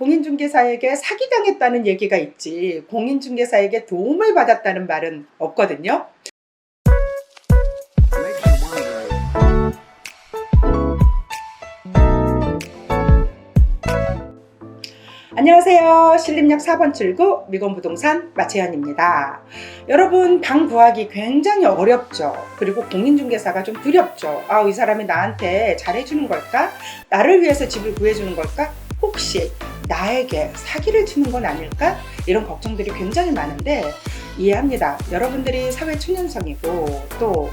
공인중개사에게 사기당했다는 얘기가 있지 공인중개사에게 도움을 받았다는 말은 없거든요. 안녕하세요. 신림역 4번 출구 미건부동산 마채연입니다. 여러분, 방 구하기 굉장히 어렵죠. 그리고 공인중개사가 좀 두렵죠. 이 사람이 나한테 잘해주는 걸까? 나를 위해서 집을 구해주는 걸까? 혹시 나에게 사기를 치는 건 아닐까? 이런 걱정들이 굉장히 많은데 이해합니다. 여러분들이 사회초년생이고 또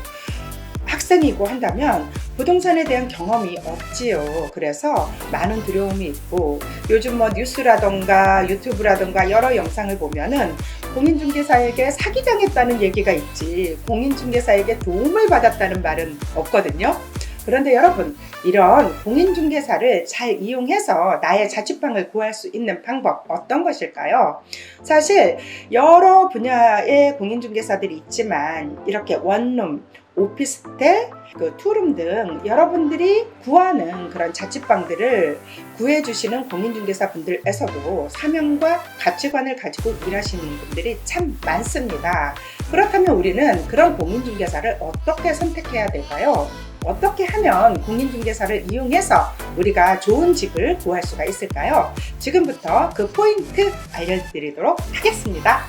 학생이고 한다면 부동산에 대한 경험이 없지요. 그래서 많은 두려움이 있고 요즘 뉴스라던가 유튜브라던가 여러 영상을 보면은 공인중개사에게 사기당했다는 얘기가 있지 공인중개사에게 도움을 받았다는 말은 없거든요. 그런데 여러분, 이런 공인중개사를 잘 이용해서 나의 자취방을 구할 수 있는 방법 어떤 것일까요? 사실 여러 분야의 공인중개사들이 있지만 이렇게 원룸, 오피스텔, 투룸 등 여러분들이 구하는 그런 자취방들을 구해주시는 공인중개사 분들에서도 사명과 가치관을 가지고 일하시는 분들이 참 많습니다. 그렇다면 우리는 그런 공인중개사를 어떻게 선택해야 될까요? 어떻게 하면 공인중개사를 이용해서 우리가 좋은 집을 구할 수가 있을까요? 지금부터 그 포인트 알려드리도록 하겠습니다.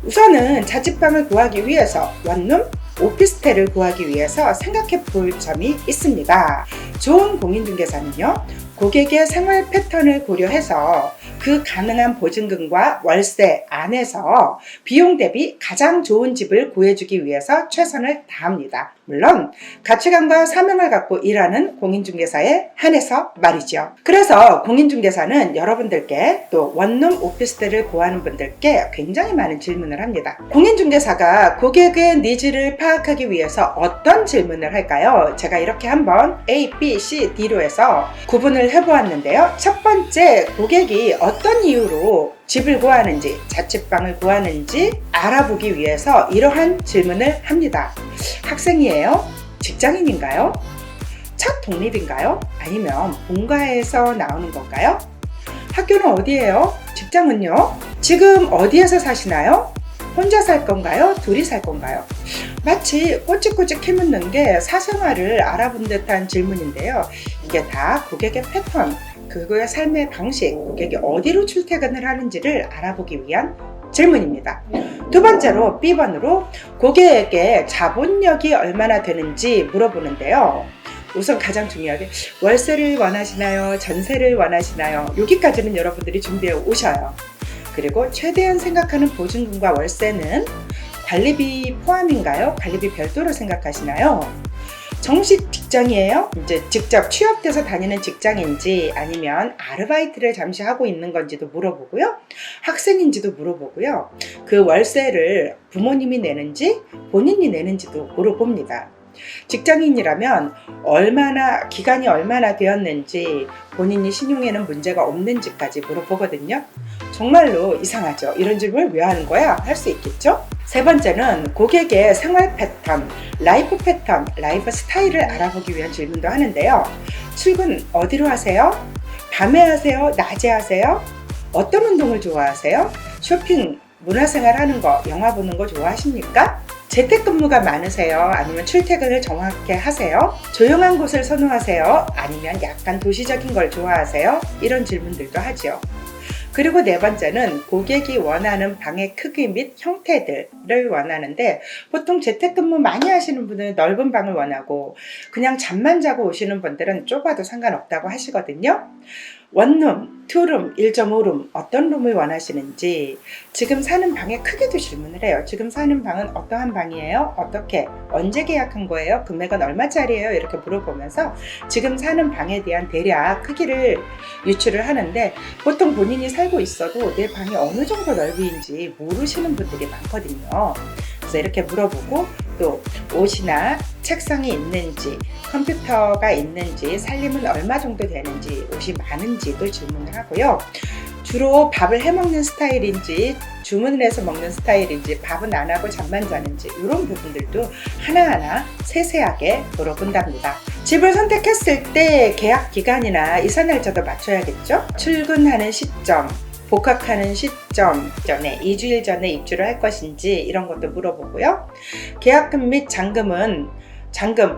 우선은 자취방을 구하기 위해서 원룸, 오피스텔을 구하기 위해서 생각해 볼 점이 있습니다. 좋은 공인중개사는요, 고객의 생활 패턴을 고려해서 그 가능한 보증금과 월세 안에서 비용 대비 가장 좋은 집을 구해주기 위해서 최선을 다합니다. 물론 가치관과 사명을 갖고 일하는 공인중개사에 한해서 말이죠. 그래서 공인중개사는 여러분들께 또 원룸 오피스텔을 구하는 분들께 굉장히 많은 질문을 합니다. 공인중개사가 고객의 니즈를 파악하기 위해서 어떤 질문을 할까요? 제가 이렇게 한번 A, B, C, D로 해서 구분을 해보았는데요. 첫 번째, 고객이 어떤 이유로 집을 구하는지, 자취방을 구하는지 알아보기 위해서 이러한 질문을 합니다. 학생이에요? 직장인인가요? 첫 독립인가요? 아니면 본가에서 나오는 건가요? 학교는 어디예요? 직장은요? 지금 어디에서 사시나요? 혼자 살 건가요? 둘이 살 건가요? 마치 꼬치꼬치 캐묻는 게 사생활을 알아본 듯한 질문인데요. 이게 다 고객의 패턴, 그의 삶의 방식, 고객이 어디로 출퇴근을 하는지를 알아보기 위한 질문입니다. 두 번째로 B번으로 고객에게 자본력이 얼마나 되는지 물어보는데요. 우선 가장 중요하게 월세를 원하시나요? 전세를 원하시나요? 여기까지는 여러분들이 준비해 오셔요. 그리고 최대한 생각하는 보증금과 월세는 관리비 포함인가요? 관리비 별도로 생각하시나요? 정식 직장이에요? 이제 직접 취업돼서 다니는 직장인지 아니면 아르바이트를 잠시 하고 있는 건지도 물어보고요. 학생인지도 물어보고요. 그 월세를 부모님이 내는지 본인이 내는지도 물어봅니다. 직장인이라면 기간이 얼마나 되었는지 본인이 신용에는 문제가 없는지까지 물어보거든요. 정말로 이상하죠. 이런 질문을 왜 하는 거야? 할 수 있겠죠? 세 번째는 고객의 생활 패턴, 라이프 스타일을 알아보기 위한 질문도 하는데요. 출근 어디로 하세요? 밤에 하세요? 낮에 하세요? 어떤 운동을 좋아하세요? 쇼핑, 문화생활 하는 거, 영화 보는 거 좋아하십니까? 재택근무가 많으세요? 아니면 출퇴근을 정확하게 하세요? 조용한 곳을 선호하세요? 아니면 약간 도시적인 걸 좋아하세요? 이런 질문들도 하죠. 그리고 네 번째는 고객이 원하는 방의 크기 및 형태들을 원하는데 보통 재택근무 많이 하시는 분들은 넓은 방을 원하고 그냥 잠만 자고 오시는 분들은 좁아도 상관없다고 하시거든요. 원룸, 투룸, 1.5룸 어떤 룸을 원하시는지 지금 사는 방의 크기도 질문을 해요. 지금 사는 방은 어떠한 방이에요? 어떻게? 언제 계약한 거예요? 금액은 얼마짜리예요? 이렇게 물어보면서 지금 사는 방에 대한 대략 크기를 유추를 하는데 보통 본인이 살고 있어도 내 방이 어느 정도 넓이인지 모르시는 분들이 많거든요. 그래서 이렇게 물어보고 또 옷이나 책상이 있는지 컴퓨터가 있는지 살림은 얼마 정도 되는지 옷이 많은지도 질문을 하고요. 주로 밥을 해 먹는 스타일인지 주문을 해서 먹는 스타일인지 밥은 안 하고 잠만 자는지 이런 부분들도 하나하나 세세하게 물어본답니다. 집을 선택했을 때 계약 기간이나 이사 날짜도 맞춰야겠죠? 출근하는 시점, 복학하는 시점 전에 2주일 전에 입주를 할 것인지 이런 것도 물어보고요. 계약금 및 잔금,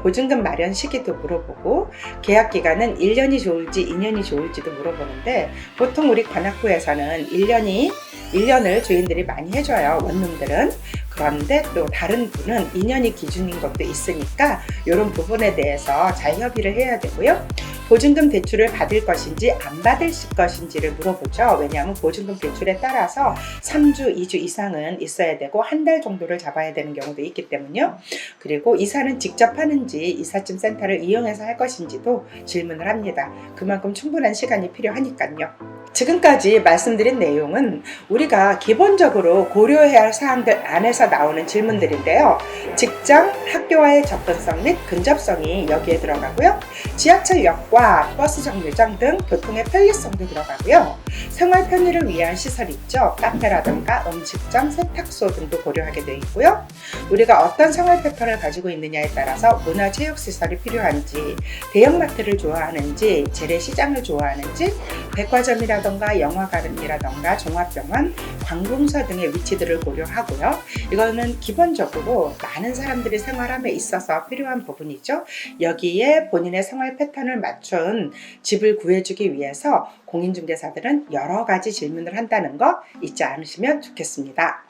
보증금 마련 시기도 물어보고 계약 기간은 1년이 좋을지 2년이 좋을지도 물어보는데 보통 우리 관악구에서는 1년을 주인들이 많이 해줘요. 원룸들은. 그런데 또 다른 분은 2년이 기준인 것도 있으니까 이런 부분에 대해서 잘 협의를 해야 되고요. 보증금 대출을 받을 것인지 안 받을 것인지를 물어보죠. 왜냐하면 보증금 대출에 따라서 3주, 2주 이상은 있어야 되고 한 달 정도를 잡아야 되는 경우도 있기 때문요. 그리고 이사는 직접 하는지 이삿짐 센터를 이용해서 할 것인지도 질문을 합니다. 그만큼 충분한 시간이 필요하니까요. 지금까지 말씀드린 내용은 우리가 기본적으로 고려해야 할 사항들 안에서 나오는 질문들인데요. 직장, 학교와의 접근성 및 근접성이 여기에 들어가고요. 지하철역과 버스 정류장 등 교통의 편리성도 들어가고요. 생활 편의를 위한 시설 있죠. 카페라든가 음식점, 세탁소 등도 고려하게 되어 있고요. 우리가 어떤 생활 패턴을 가지고 있느냐에 따라서 문화체육시설이 필요한지, 대형마트를 좋아하는지, 재래시장을 좋아하는지, 백화점이라던가 영화관이라던가 종합병원, 관공서 등의 위치들을 고려하고요. 이거는 기본적으로 많은 사람들이 생활함에 있어서 필요한 부분이죠. 여기에 본인의 생활 패턴을 맞춘 집을 구해주기 위해서 공인중개사들은 여러 가지 질문을 한다는 거 잊지 않으시면 좋겠습니다.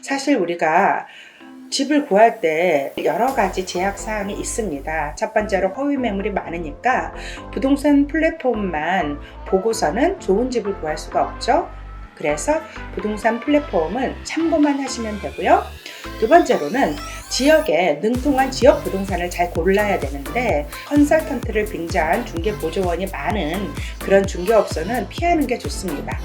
사실 우리가 집을 구할 때 여러 가지 제약사항이 있습니다. 첫 번째로 허위 매물이 많으니까 부동산 플랫폼만 보고서는 좋은 집을 구할 수가 없죠. 그래서 부동산 플랫폼은 참고만 하시면 되고요. 두 번째로는 지역에 능통한 지역 부동산을 잘 골라야 되는데 컨설턴트를 빙자한 중개보조원이 많은 그런 중개업소는 피하는 게 좋습니다.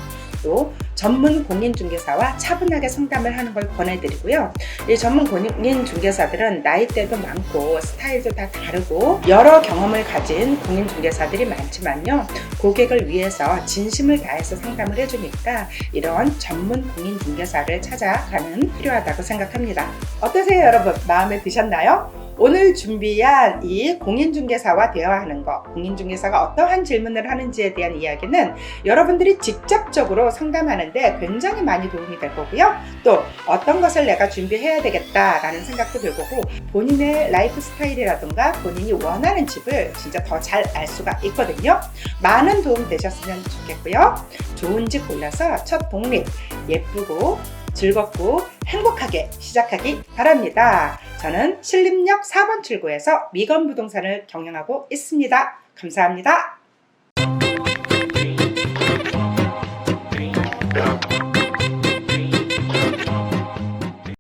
또 전문 공인중개사와 차분하게 상담을 하는 걸 권해드리고요. 이 전문 공인중개사들은 나이대도 많고 스타일도 다 다르고 여러 경험을 가진 공인중개사들이 많지만요. 고객을 위해서 진심을 다해서 상담을 해주니까 이런 전문 공인중개사를 찾아가는 필요하다고 생각합니다. 어떠세요, 여러분? 마음에 드셨나요? 오늘 준비한 이 공인중개사와 대화하는 것, 공인중개사가 어떠한 질문을 하는지에 대한 이야기는 여러분들이 직접적으로 상담하는데 굉장히 많이 도움이 될 거고요. 또 어떤 것을 내가 준비해야 되겠다라는 생각도 들 거고 본인의 라이프 스타일이라든가 본인이 원하는 집을 진짜 더 잘 알 수가 있거든요. 많은 도움 되셨으면 좋겠고요. 좋은 집 골라서 첫 독립, 예쁘고 즐겁고 행복하게 시작하기 바랍니다. 저는 신림역 4번 출구에서 미건부동산을 경영하고 있습니다. 감사합니다.